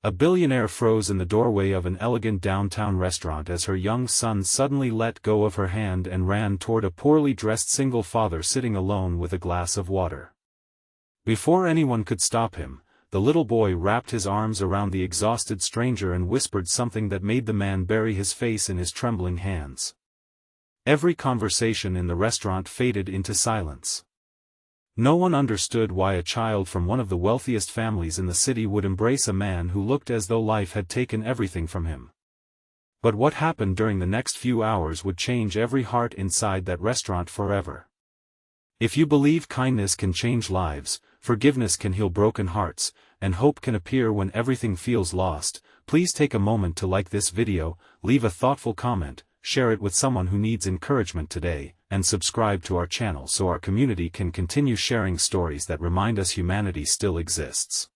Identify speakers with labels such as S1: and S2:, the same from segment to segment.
S1: A billionaire froze in the doorway of an elegant downtown restaurant as her young son suddenly let go of her hand and ran toward a poorly dressed single father sitting alone with a glass of water. Before anyone could stop him, the little boy wrapped his arms around the exhausted stranger and whispered something that made the man bury his face in his trembling hands. Every conversation in the restaurant faded into silence. No one understood why a child from one of the wealthiest families in the city would embrace a man who looked as though life had taken everything from him. But what happened during the next few hours would change every heart inside that restaurant forever. If you believe kindness can change lives, forgiveness can heal broken hearts, and hope can appear when everything feels lost, please take a moment to like this video, leave a thoughtful comment, share it with someone who needs encouragement today, and subscribe to our channel so our community can continue sharing stories that remind us humanity still exists.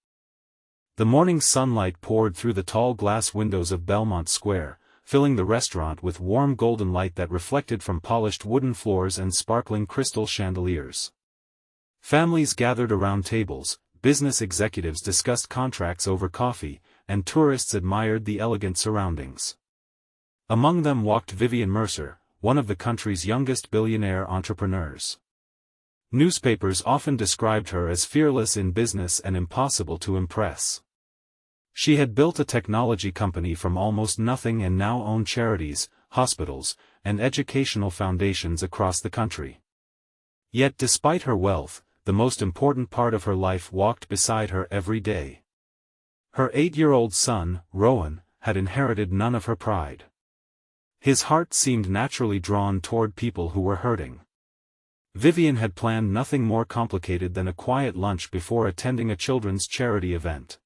S1: The morning sunlight poured through the tall glass windows of Belmont Square, filling the restaurant with warm golden light that reflected from polished wooden floors and sparkling crystal chandeliers. Families gathered around tables, business executives discussed contracts over coffee, and tourists admired the elegant surroundings. Among them walked Vivian Mercer, one of the country's youngest billionaire entrepreneurs. Newspapers often described her as fearless in business and impossible to impress. She had built a technology company from almost nothing and now owned charities, hospitals, and educational foundations across the country. Yet despite her wealth, the most important part of her life walked beside her every day. Her 8-year-old son, Rowan, had inherited none of her pride. His heart seemed naturally drawn toward people who were hurting. Vivian had planned nothing more complicated than a quiet lunch before attending a children's charity event.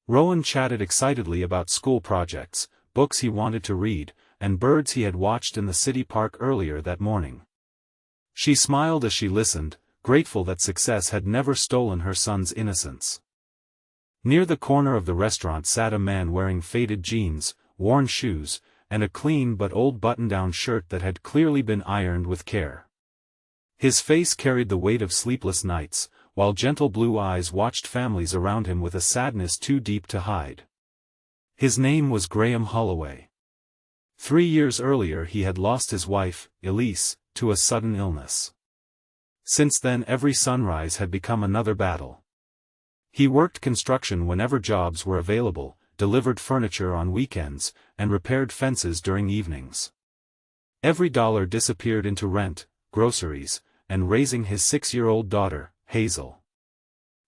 S1: Rowan chatted excitedly about school projects, books he wanted to read, and birds he had watched in the city park earlier that morning. She smiled as she listened, grateful that success had never stolen her son's innocence. Near the corner of the restaurant sat a man wearing faded jeans, worn shoes, and a clean but old button-down shirt that had clearly been ironed with care. His face carried the weight of sleepless nights, while gentle blue eyes watched families around him with a sadness too deep to hide. His name was Graham Holloway. 3 years earlier he had lost his wife, Elise, to a sudden illness. Since then every sunrise had become another battle. He worked construction whenever jobs were available, delivered furniture on weekends, and repaired fences during evenings. Every dollar disappeared into rent, groceries, and raising his 6-year-old daughter, Hazel.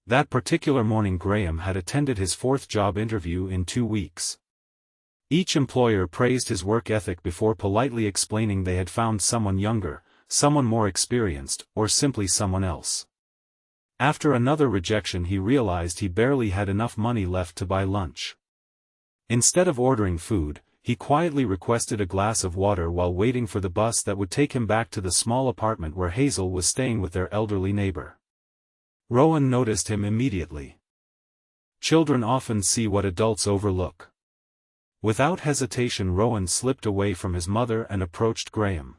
S1: That particular morning Graham had attended his 4th job interview in 2 weeks. Each employer praised his work ethic before politely explaining they had found someone younger, someone more experienced, or simply someone else. After another rejection he realized he barely had enough money left to buy lunch. Instead of ordering food, he quietly requested a glass of water while waiting for the bus that would take him back to the small apartment where Hazel was staying with their elderly neighbor. Rowan noticed him immediately. Children often see what adults overlook. Without hesitation Rowan slipped away from his mother and approached Graham.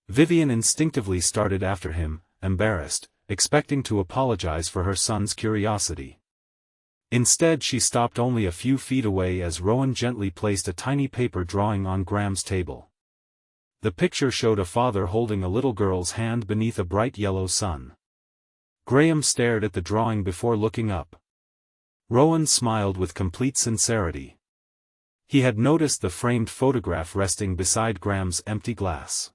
S1: Vivian instinctively started after him, embarrassed, expecting to apologize for her son's curiosity. Instead she stopped only a few feet away as Rowan gently placed a tiny paper drawing on Graham's table. The picture showed a father holding a little girl's hand beneath a bright yellow sun. Graham stared at the drawing before looking up. Rowan smiled with complete sincerity. He had noticed the framed photograph resting beside Graham's empty glass.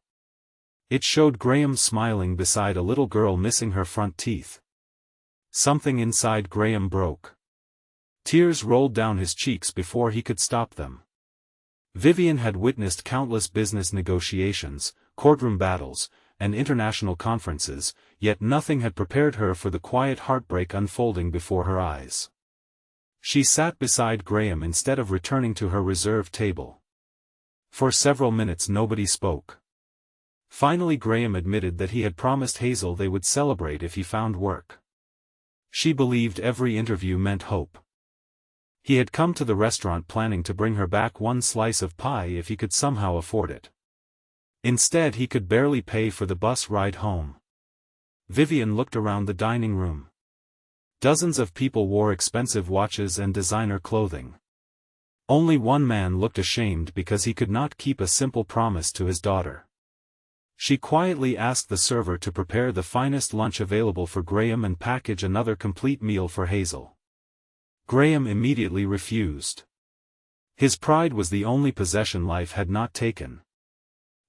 S1: It showed Graham smiling beside a little girl missing her front teeth. Something inside Graham broke. Tears rolled down his cheeks before he could stop them. Vivian had witnessed countless business negotiations, courtroom battles, and international conferences, yet nothing had prepared her for the quiet heartbreak unfolding before her eyes. She sat beside Graham instead of returning to her reserved table. For several minutes nobody spoke. Finally Graham admitted that he had promised Hazel they would celebrate if he found work. She believed every interview meant hope. He had come to the restaurant planning to bring her back one slice of pie if he could somehow afford it. Instead he could barely pay for the bus ride home. Vivian looked around the dining room. Dozens of people wore expensive watches and designer clothing. Only one man looked ashamed because he could not keep a simple promise to his daughter. She quietly asked the server to prepare the finest lunch available for Graham and package another complete meal for Hazel. Graham immediately refused. His pride was the only possession life had not taken.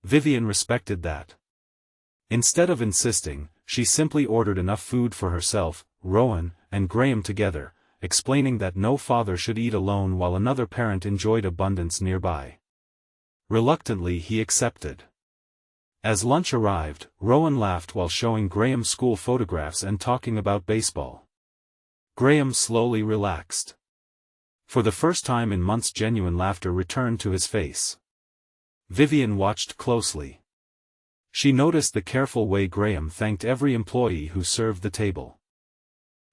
S1: Vivian respected that. Instead of insisting, she simply ordered enough food for herself, Rowan, and Graham together, explaining that no father should eat alone while another parent enjoyed abundance nearby. Reluctantly he accepted. As lunch arrived, Rowan laughed while showing Graham school photographs and talking about baseball. Graham slowly relaxed. For the first time in months genuine laughter returned to his face. Vivian watched closely. She noticed the careful way Graham thanked every employee who served the table.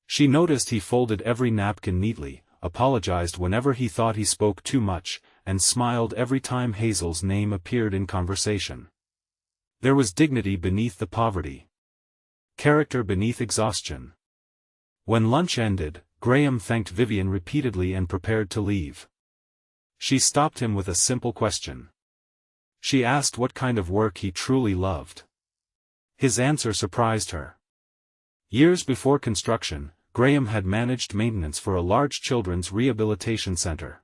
S1: She noticed he folded every napkin neatly, apologized whenever he thought he spoke too much, and smiled every time Hazel's name appeared in conversation. There was dignity beneath the poverty. Character beneath exhaustion. When lunch ended, Graham thanked Vivian repeatedly and prepared to leave. She stopped him with a simple question. She asked what kind of work he truly loved. His answer surprised her. Years before construction, Graham had managed maintenance for a large children's rehabilitation center.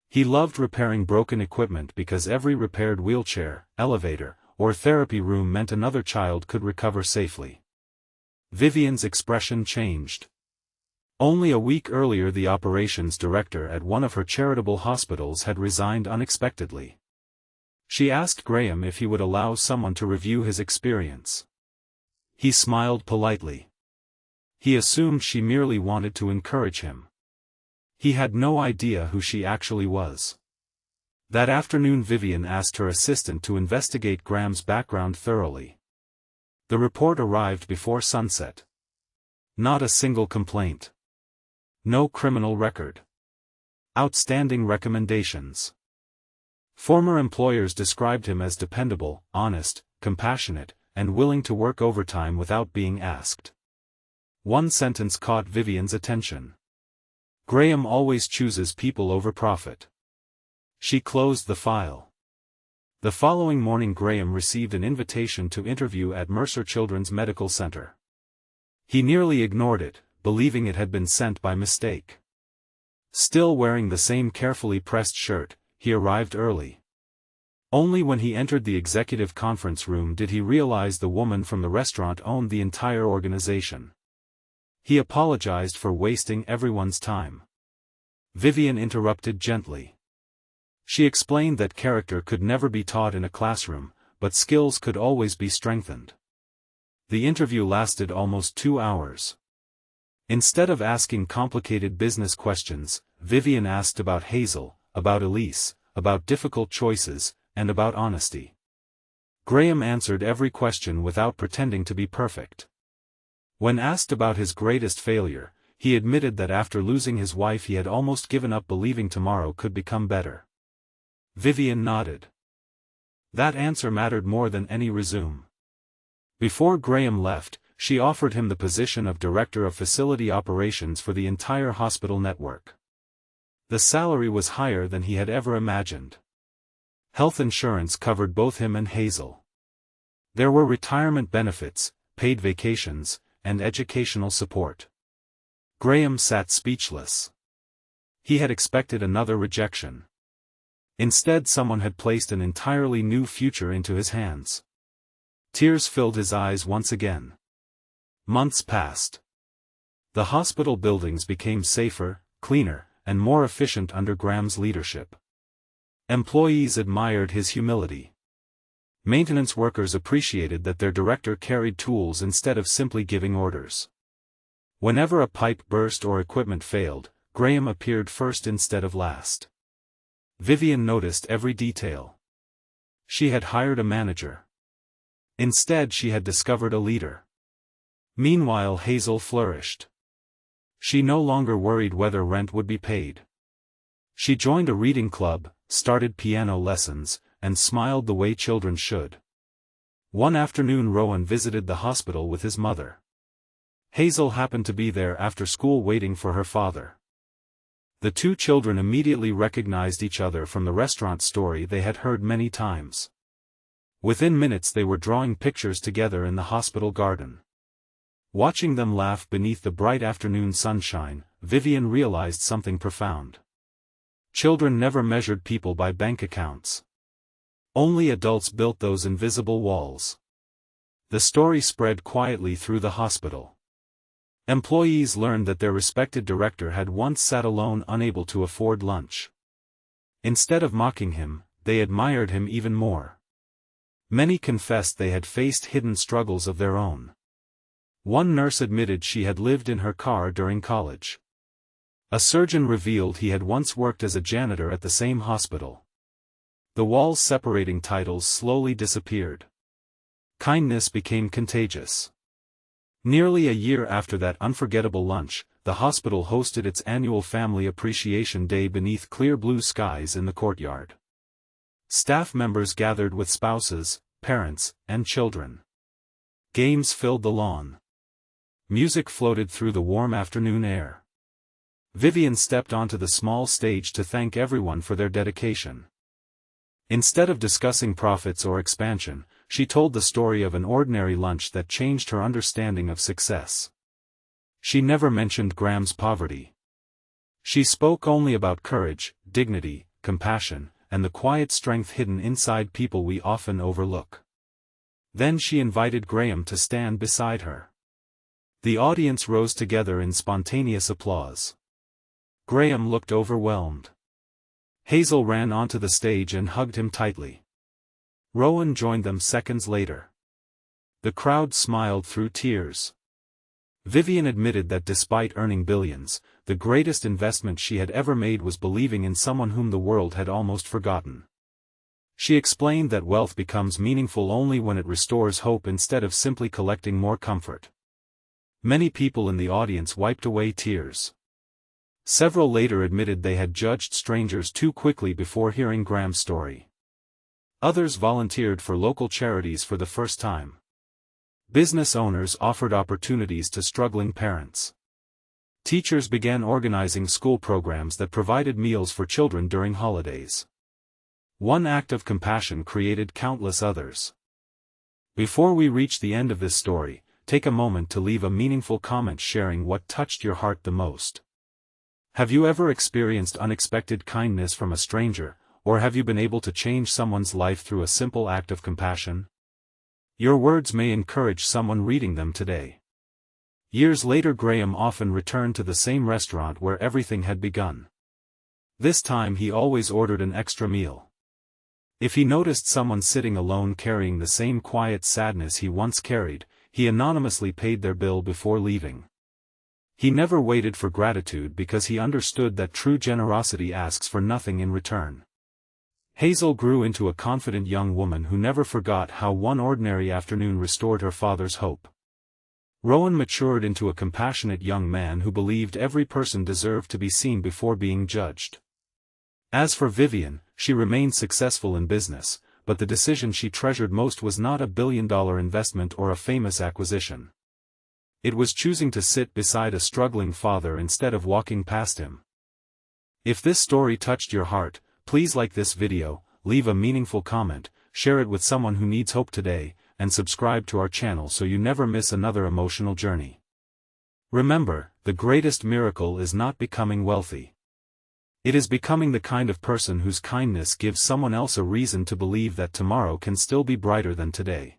S1: He loved repairing broken equipment because every repaired wheelchair, elevator, or therapy room meant another child could recover safely. Vivian's expression changed. Only a week earlier the operations director at one of her charitable hospitals had resigned unexpectedly. She asked Graham if he would allow someone to review his experience. He smiled politely. He assumed she merely wanted to encourage him. He had no idea who she actually was. That afternoon Vivian asked her assistant to investigate Graham's background thoroughly. The report arrived before sunset. Not a single complaint. No criminal record. Outstanding recommendations. Former employers described him as dependable, honest, compassionate, and willing to work overtime without being asked. One sentence caught Vivian's attention. Graham always chooses people over profit. She closed the file. The following morning Graham received an invitation to interview at Mercer Children's Medical Center. He nearly ignored it, believing it had been sent by mistake. Still wearing the same carefully pressed shirt, he arrived early. Only when he entered the executive conference room did he realize the woman from the restaurant owned the entire organization. He apologized for wasting everyone's time. Vivian interrupted gently. She explained that character could never be taught in a classroom, but skills could always be strengthened. The interview lasted almost 2 hours. Instead of asking complicated business questions, Vivian asked about Hazel, about Elise, about difficult choices, and about honesty. Graham answered every question without pretending to be perfect. When asked about his greatest failure, he admitted that after losing his wife he had almost given up believing tomorrow could become better. Vivian nodded. That answer mattered more than any resume. Before Graham left, she offered him the position of Director of Facility Operations for the entire hospital network. The salary was higher than he had ever imagined. Health insurance covered both him and Hazel. There were retirement benefits, paid vacations, and educational support. Graham sat speechless. He had expected another rejection. Instead someone had placed an entirely new future into his hands. Tears filled his eyes once again. Months passed. The hospital buildings became safer, cleaner, and more efficient under Graham's leadership. Employees admired his humility. Maintenance workers appreciated that their director carried tools instead of simply giving orders. Whenever a pipe burst or equipment failed, Graham appeared first instead of last. Vivian noticed every detail. She had hired a manager. Instead she had discovered a leader. Meanwhile Hazel flourished. She no longer worried whether rent would be paid. She joined a reading club, started piano lessons, and smiled the way children should. One afternoon Rowan visited the hospital with his mother. Hazel happened to be there after school waiting for her father. The two children immediately recognized each other from the restaurant story they had heard many times. Within minutes they were drawing pictures together in the hospital garden. Watching them laugh beneath the bright afternoon sunshine, Vivian realized something profound. Children never measured people by bank accounts. Only adults built those invisible walls. The story spread quietly through the hospital. Employees learned that their respected director had once sat alone, unable to afford lunch. Instead of mocking him, they admired him even more. Many confessed they had faced hidden struggles of their own. One nurse admitted she had lived in her car during college. A surgeon revealed he had once worked as a janitor at the same hospital. The walls separating titles slowly disappeared. Kindness became contagious. Nearly a year after that unforgettable lunch, the hospital hosted its annual Family Appreciation Day beneath clear blue skies in the courtyard. Staff members gathered with spouses, parents, and children. Games filled the lawn. Music floated through the warm afternoon air. Vivian stepped onto the small stage to thank everyone for their dedication. Instead of discussing profits or expansion, she told the story of an ordinary lunch that changed her understanding of success. She never mentioned Graham's poverty. She spoke only about courage, dignity, compassion, and the quiet strength hidden inside people we often overlook. Then she invited Graham to stand beside her. The audience rose together in spontaneous applause. Graham looked overwhelmed. Hazel ran onto the stage and hugged him tightly. Rowan joined them seconds later. The crowd smiled through tears. Vivian admitted that despite earning billions, the greatest investment she had ever made was believing in someone whom the world had almost forgotten. She explained that wealth becomes meaningful only when it restores hope instead of simply collecting more comfort. Many people in the audience wiped away tears. Several later admitted they had judged strangers too quickly before hearing Graham's story. Others volunteered for local charities for the first time. Business owners offered opportunities to struggling parents. Teachers began organizing school programs that provided meals for children during holidays. One act of compassion created countless others. Before we reach the end of this story, take a moment to leave a meaningful comment sharing what touched your heart the most. Have you ever experienced unexpected kindness from a stranger, or have you been able to change someone's life through a simple act of compassion? Your words may encourage someone reading them today. Years later, Graham often returned to the same restaurant where everything had begun. This time he always ordered an extra meal. If he noticed someone sitting alone carrying the same quiet sadness he once carried, he anonymously paid their bill before leaving. He never waited for gratitude because he understood that true generosity asks for nothing in return. Hazel grew into a confident young woman who never forgot how one ordinary afternoon restored her father's hope. Rowan matured into a compassionate young man who believed every person deserved to be seen before being judged. As for Vivian, she remained successful in business, but the decision she treasured most was not a billion-dollar investment or a famous acquisition. It was choosing to sit beside a struggling father instead of walking past him. If this story touched your heart, please like this video, leave a meaningful comment, share it with someone who needs hope today, and subscribe to our channel so you never miss another emotional journey. Remember, the greatest miracle is not becoming wealthy. It is becoming the kind of person whose kindness gives someone else a reason to believe that tomorrow can still be brighter than today.